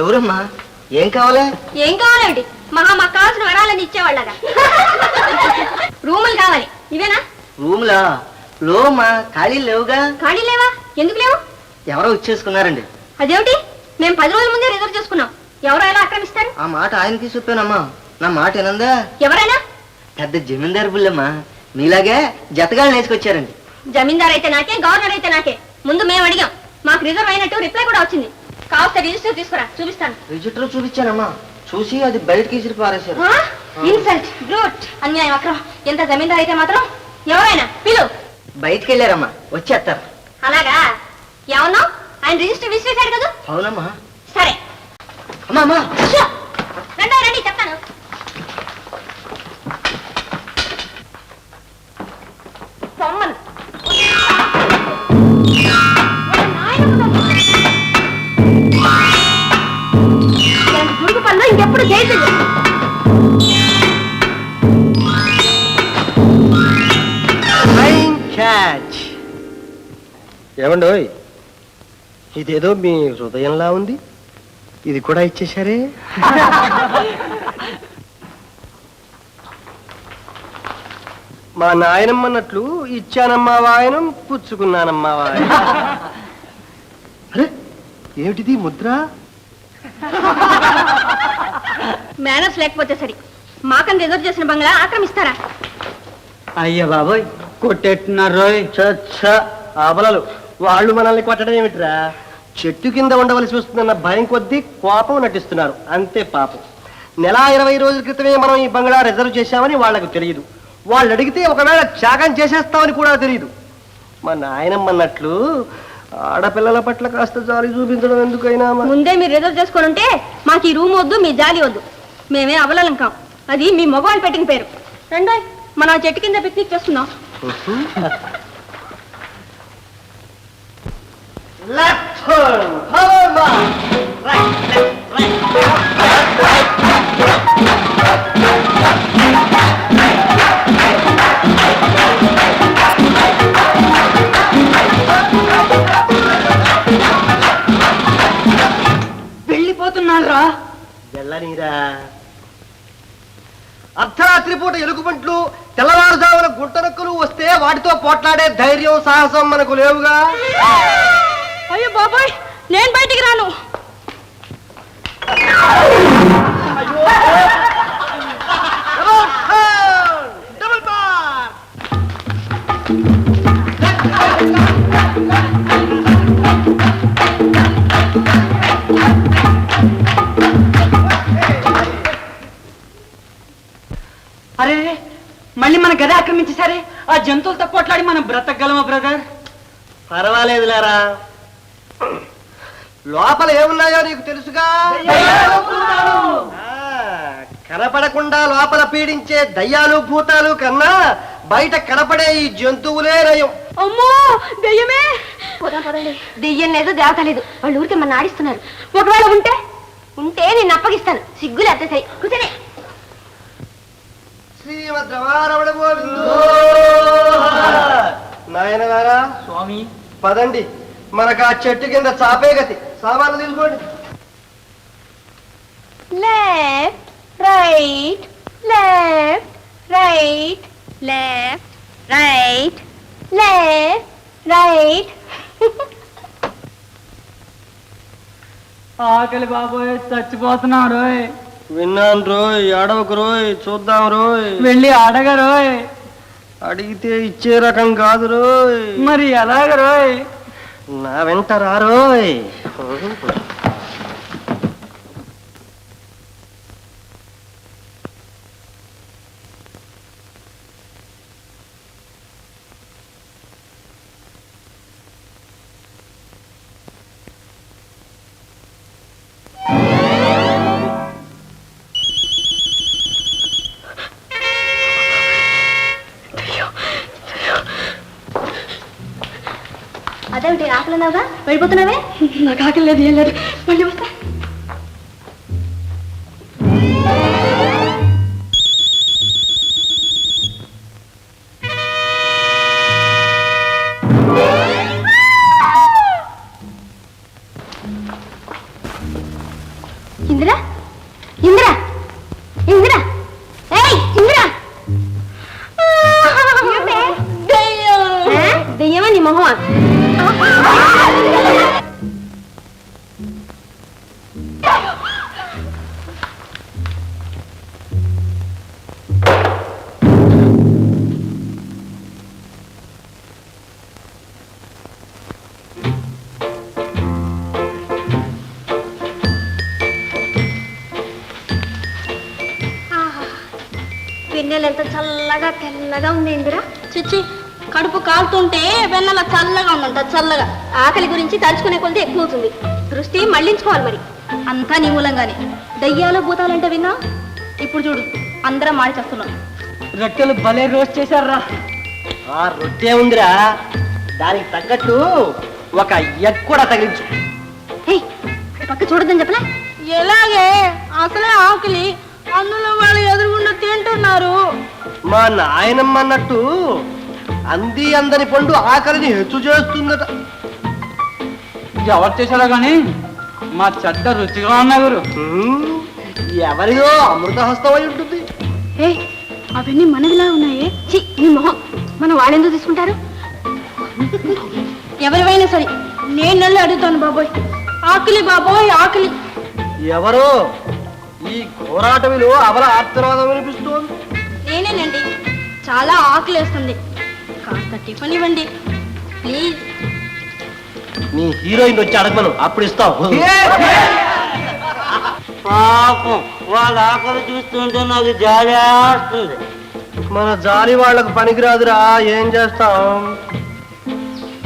ఎవరమ్మా? ఏం కావాలి? ఏం కావాలండి? మాకు కావాల్సిన వరాలని ఇచ్చేవాళ్ళగా. రూములు కావాలి. ఇవేనా రూములా? లోమా ఖాళీ లేవుగా. ఖాళీ లేవా? ఎందుకు లేవు? ఎవరో ఇచ్చేసుకున్నారండి. అదేమిటి? మేము 10 రోజుల ముందే రిజర్వ్ చేసుకున్నాం. ఎవరో ఎలా ఆక్రమిస్తారు? ఆ మాట ఆయనకి చెప్పానమ్మా. నా మాట ఏనందా? ఎవరైనా? పెద్ద జమీందారు బుల్లమ్మా. మీలాగే జతగాళ్ళు నేసుకొచ్చారండి. జమీందార్ అయితే నాకే, గవర్నర్ అయితే నాకే. ముందు మేము అడిగాం, మాకు రిజర్వ్ అయినట్టు రిప్లై కూడా వచ్చింది. కావస్తే రిజిస్టర్ తీసుకురా, చూపిస్తాను. రిజిస్టర్ చూపించానమ్మా. చూసి అది బయటకి ఇసిరి పారేశారు. ఇన్సల్ట్, బ్రూట్, అన్యాయం, అక్రమం. ఎంత జమీందార్ అయితే మాత్రం ఎవరైనా పిలు. బయటికి వెళ్ళారమ్మా, వచ్చేస్తారు. అలాగా? ఏమన్నావు? ఆయన రిజిస్టర్ విసిరేశాడు కదా? అవునమ్మా. సరే అమ్మా అమ్మా, రండి రండి, చెప్తాను. సమ్మన్ దుడుగు పనులు ఇంకెప్పుడు చేయలేదు. ఏమండో, ఇదేదో మీ హృదయంలా ఉంది. ఇది కూడా ఇచ్చేశారే. మా నాయనమ్మన్నట్లు ఇచ్చానమ్మా వాయనం, పుచ్చుకున్నానమ్మా వాయనం. అరే ఏమిటిది ముద్ర? మేనర్స్ లేకపోతే సరి. మాకని రిజర్వ్ చేసిన బంగ్లా ఆక్రమిస్తారా? అయ్యా బాబోయ్, కొట్టేట్టున్నారు. ఆబలలు వాళ్ళు మనల్ని కొట్టడం ఏమిట్రా? చెట్టు కింద ఉండవలసి వస్తుందన్న భయం కొద్దీ కోపం నటిస్తున్నారు, అంతే పాపం. నెల 20 రోజుల క్రితమే మనం ఈ బంగ్లా రిజర్వ్ చేశామని వాళ్లకు తెలియదు. వాళ్ళు అడిగితే ఒకవేళ త్యాగం చేసేస్తామని కూడా తెలియదు. మా నాయనమ్మన్నట్లు ఆడపిల్లల పట్ల కాస్త జాలి చూపించడం ఎందుకైనా. ముందే మీరు రిజర్వ్ చేసుకొని ఉంటే మాకు ఈ రూమ్ వద్దు, మీ జాలి వద్దు. మేమే అవలలం కాం. అది మీ మగవాళ్ళు పెట్టిన పేరు. రండి, మనం ఆ చెట్టు కింద పిక్నిక్ చేసుకుందాం. వెళ్ళిపోతున్నారా? వెళ్ళనీరా. అర్ధరాత్రి పూట ఎలుగుబంట్లు, తెల్లవారుజామున గుంటనక్కులు వస్తే వాటితో పోట్లాడే ధైర్యం, సాహసం మనకు లేవుగా. అయ్యో బాబాయ్, నేను బయటికి రాను. అరే మళ్ళీ మన గది ఆక్రమించేసరే. ఆ జంతువులతో పోట్లాడి మనం బ్రతకగలమా బ్రదర్? పర్వాలేదులేరా. లోపల ఏమున్నాయో నీకు తెలుసుగా. కనపడకుండా లోపల పీడించే దయ్యాలు భూతాలు కన్నా బయట కనపడే ఈ జంతువులే నయం. అమ్మో దెయ్యమే. పదండి. దెయ్యం లేదు, దేవత లేదు. వాళ్ళు ఊరికే మన ఆడిస్తున్నారు. ఒకవేళ ఉంటే నేను అప్పగిస్తాను. సిగ్గులు అత్తసాయి. కూర్చొని. శ్రీమద్రమారమణ గోవిందో. నాయనగారా స్వామి, పదండి, మనకు ఆ చెట్టు కింద చాపే గతి. సామాన్లు తీసుకోండి. Left right, left right, left right, left right. ఆకలి బాబోయ్, చచ్చిపోతున్నాం రోయ్. విన్నాను రోయ్, అడవకు రోయ్, చూద్దాం రోయ్. వెళ్ళి అడగరోయ్. అడిగితే ఇచ్చే రకం కాదు రోయ్. మరి ఎలాగ రోయ్? నా వెంట రారోయ్. అదేమిటి ఆకలిన్నావుగా వెళ్ళిపోతున్నావే? నాకు ఆకలి లేదు, ఏం లేదు. మళ్ళీ వస్తా. వెన్నెల ఎంత చల్లగా తెల్లగా ఉంది ఇందిరా. చిచ్చి, కడుపు కాలుతుంటే వెన్నెల చల్లగా ఉందంట, చల్లగా. ఆకలి గురించి తలుచుకునే కొద్ది ఎక్కువ అవుతుంది. దృష్టి మళ్లించుకోవాలి మరి. అంతా నీ మూలంగానే. దయ్యాలు భూతాలంటే విన్నా? ఇప్పుడు చూడు, అందరం మాడి చేస్తున్నాం. రొట్టెలు భలే రోస్ట్ చేశారా. ఆ రొట్టె ఉందిరా, దానికి తగ్గట్టు ఒక ఎగ్ కూడా తగిలించు. పక్క చూడొద్దని చెప్పలే. ఎలాగే అసలే ఆకలి, అందులో వాళ్ళు ఎదురుగుండా తింటున్నారు. మా నాయనమ్మ అన్నట్టు అంది అందని పండు ఆకలిని హెచ్చు చేస్తుందట. ఎవరు చేశారో గాని మా చెడ్డ రుచిగా ఉన్నాయి గురు. ఎవరిదో అమృత హస్తం అయి ఉంటుంది. అవన్నీ మనవిలా ఉన్నాయే. చి, నీ మొహం. మనం వాళ్ళెందుకు తీసుకుంటారు? ఎవరివైనా సరే నేను నెల్లి అడుగుతాను బాబోయ్. ఆకలి బాబోయ్, ఆకలి. ఎవరో ఈ ఘోరాటవిలో అవల ఆర్తనాదం వినిపిస్తోంది. నేనేనండి, చాలా ఆకలి వేస్తుంది. కాస్త టిఫిన్ ఇవ్వండి ప్లీజ్. నీ హీరోయిన్ వచ్చి అడగమను, అప్పుడు ఇస్తాం. పాపం వాళ్ళ ఆకలి చూస్తుంటే నాకు జాలి వస్తుంది. మన జాలి వాళ్ళకు పనికిరాదురా, ఏం చేస్తాం?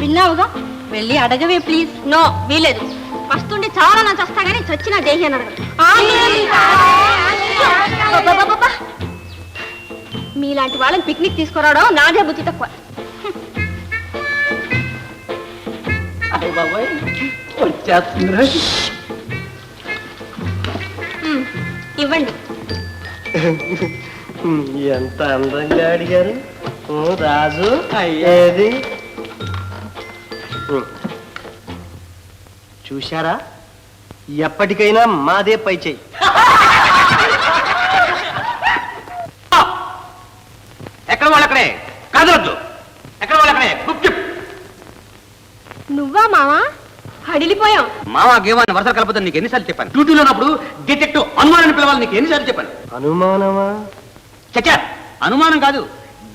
విన్నావుగా, వెళ్ళి అడగవే ప్లీజ్. నో, వీలేదు. వస్తుంటే చాలా నా చస్తా గానీ చచ్చిన దేహి అని అడగదు. అబ్బబ్బబ్బబ్బ. మీలాంటి వాళ్ళని పిక్నిక్ తీసుకురావడం నాదే బుద్ధి తక్కువ. బాబాయ్ వచ్చేస్తుందిరా. ఇవ్వండి. ఎంత అందంగా అడిగారు రాజు. అయ్యేది చూశారా, ఎప్పటికైనా మాదే పై చెయ్యి. ఎక్కడ వాళ్ళక్కడే కదలొద్దు, ఎక్కడ వాళ్ళక్కడే గుప్చుప్. నువ్వా మావా? హడిలిపోయాం. మావా గేవాన్ని వరుసలు కలపదని నీకు ఎన్నిసార్లు చెప్పాను? డ్యూటీలో ఉన్నప్పుడు డిటెక్టివ్ అనుమానాన్ని పిలవాలి నీకు ఎన్నిసార్లు చెప్పాను? అనుమానమా? చచ్చా, అనుమానం కాదు,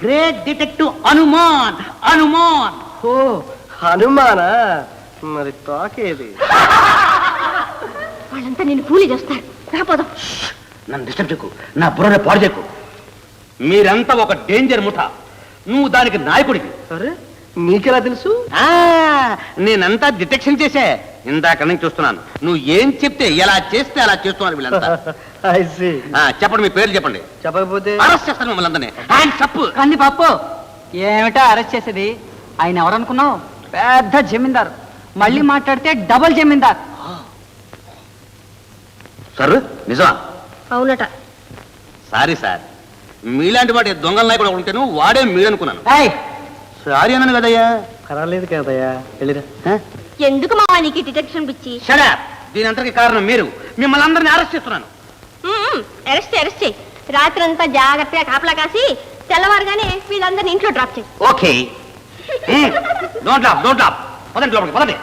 గ్రేట్ డిటెక్టివ్ అనుమాన్. అనుమాన్. ఓ హనుమానా? మరి తాకేది. వాళ్ళంతా నేను కూలి చేస్తారు. రాపోదాం. నన్ను డిస్టర్బ్ చేయకు, నా బుర్రని పాడు చేయకు. మీరంతా ఒక డేంజర్ ముఠా, నువ్వు దానికి నాయకుడికి. అరే, నీకెలా తెలుసు? నేనంతా డిటెక్షన్ చేసే ఇందాక నుంచి చూస్తున్నాను. నువ్వు ఏం చెప్తే ఎలా చేస్తే అలా చేస్తున్నారు వీళ్ళంతా. I see. చెప్పండి, మీ పేర్లు చెప్పండి. చెప్పకపోతే అరెస్ట్ చేస్తాను మిమ్మల్ని అందరినీ. Hands up. కంది పప్పు ఏమిటా అరెస్ట్ చేసేది? ఆయన ఎవరనుకున్నావు? పెద్ద జమీందారు. మళ్ళీ మాట్లాడితే డబుల్ జమీందార్. సార్ నిజమా? అవునట. సారీ సార్, మీలాంటి వాటి దొంగల నాయకుడు ఉంటేను వాడే మీరు అనుకున్నాను. ఏయ్, సారీ అన్నాను కదయ్యా. పర్వాలేదు కదయ్యా, వెళ్ళిరా. ఎందుకు మావా నీకు డిటెక్షన్ పిచ్చి? షడప్. దీని అంతటికి కారణం మీరు. మిమ్మల్ని అందరినీ అరెస్ట్ చేస్తున్నాను. అరెస్ట్ చేయి. రాత్రి అంతా జాగ్రత్తగా కాపలా కాసి తెల్లవారుగానే వీళ్ళందరినీ ఇంట్లో డ్రాప్ చేయి. ఓకే. డోంట్ లాప్. పదండి లోపలికి, పదండి.